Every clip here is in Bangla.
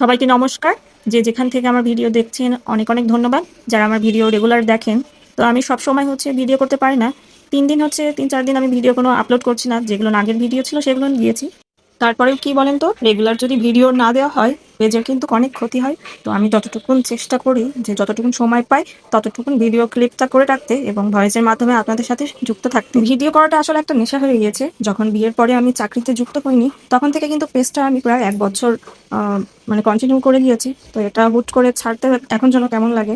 সবাইকে নমস্কার। যে যেখান থেকে আমার ভিডিও দেখছেন অনেক অনেক ধন্যবাদ। যারা আমার ভিডিও রেগুলার দেখেন, তো আমি সবসময় ভিডিও করতে পারি না। 3 দিন 3-4 দিন আমি ভিডিও কোনো আপলোড করছি না। যেগুলো আগের ভিডিও ছিল সেগুলো দিয়েছি। তারপরেও কি বলেন তো, রেগুলার যদি ভিডিও না দেওয়া হয় পেজের কিন্তু অনেক ক্ষতি হয়। তো আমি ততটুকুন চেষ্টা করি যে যতটুকুন সময় পাই ততটুকুন ভিডিও ক্লিপটা করে রাখতে এবং ভয়েসের মাধ্যমে আপনাদের সাথে যুক্ত থাকতে। ভিডিও করাটা আসলে একটা নেশা হয়ে গিয়েছে। যখন বিয়ের পরে আমি চাকরিতে যুক্ত হইনি তখন থেকে কিন্তু পেজটা আমি প্রায় 1 বছর কন্টিনিউ করে গিয়েছি। তো এটা হুট করে ছাড়তে এখন যেন কেমন লাগে।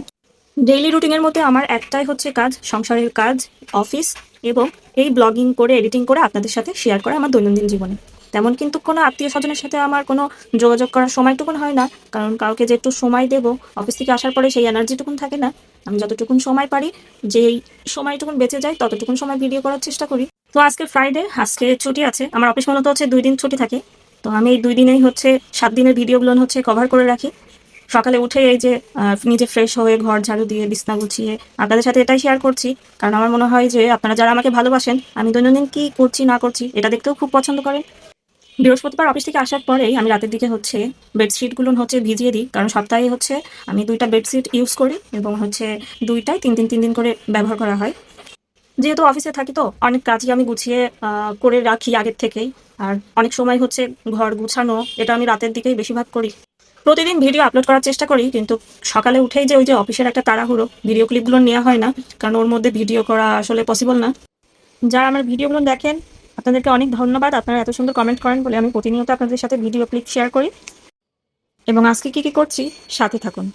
ডেইলি রুটিনের মধ্যে আমার একটাই কাজ, সংসারের কাজ, অফিস এবং এই ব্লগিং করে এডিটিং করে আপনাদের সাথে শেয়ার করা আমার দৈনন্দিন জীবনে। তেমন কিন্তু কোনো আত্মীয় স্বজনের সাথে আমার কোনো যোগাযোগ করার সময়টুকুন হয় না, কারণ কাউকে যে একটু সময় দেবো অফিস থেকে আসার পরে সেই এনার্জিটুকুন থাকে না। আমি যতটুকুন সময় পারি, যেই সময়টুকুন বেঁচে যায় ততটুকুন সময় ভিডিও করার চেষ্টা করি। তো আজকে ফ্রাইডে, আজকে ছুটি আছে। আমার অফিস মূলত 2 দিন ছুটি থাকে। তো আমি এই 2 দিনেই 7 দিনের ভিডিওগুলো কভার করে রাখি। সকালে উঠে এই যে নিজে ফ্রেশ হয়ে ঘর ঝাড়ু দিয়ে বিছনা গুছিয়ে আপনাদের সাথে এটাই শেয়ার করছি, কারণ আমার মনে হয় যে আপনারা যারা আমাকে ভালোবাসেন, আমি দৈনন্দিন কি করছি না করছি এটা দেখতেও খুব পছন্দ করেন। বৃহস্পতিবার অফিস থেকে আসার পরেই আমি রাতের দিকে বেডশিটগুলো ভিজিয়ে দিই, কারণ সপ্তাহে আমি 2টা বেডশিট ইউজ করি এবং 2টাই 3 দিন করে ব্যবহার করা হয়। যেহেতু অফিসে থাকি তো অনেক কাজই আমি গুছিয়ে করে রাখি আগের থেকেই। আর অনেক সময় ঘর গুছানো, এটা আমি রাতের দিকেই বেশিরভাগ করি। প্রতিদিন ভিডিও আপলোড করার চেষ্টা করি, কিন্তু সকালে উঠেই যে ওই যে অফিসের একটা তাড়াহুড়ো, ভিডিও ক্লিপগুলো নেওয়া হয় না, কারণ ওর মধ্যে ভিডিও করা আসলে পসিবল না। যারা আমার ভিডিওগুলো দেখেন আপনাদেরকে অনেক ধন্যবাদ। আপনারা এত সুন্দর কমেন্ট করেন বলে আমি প্রতিনিয়ত আপনাদের সাথে ভিডিও ক্লিপ শেয়ার করি। এবং আজকে কি কি করছি সাথে থাকুন।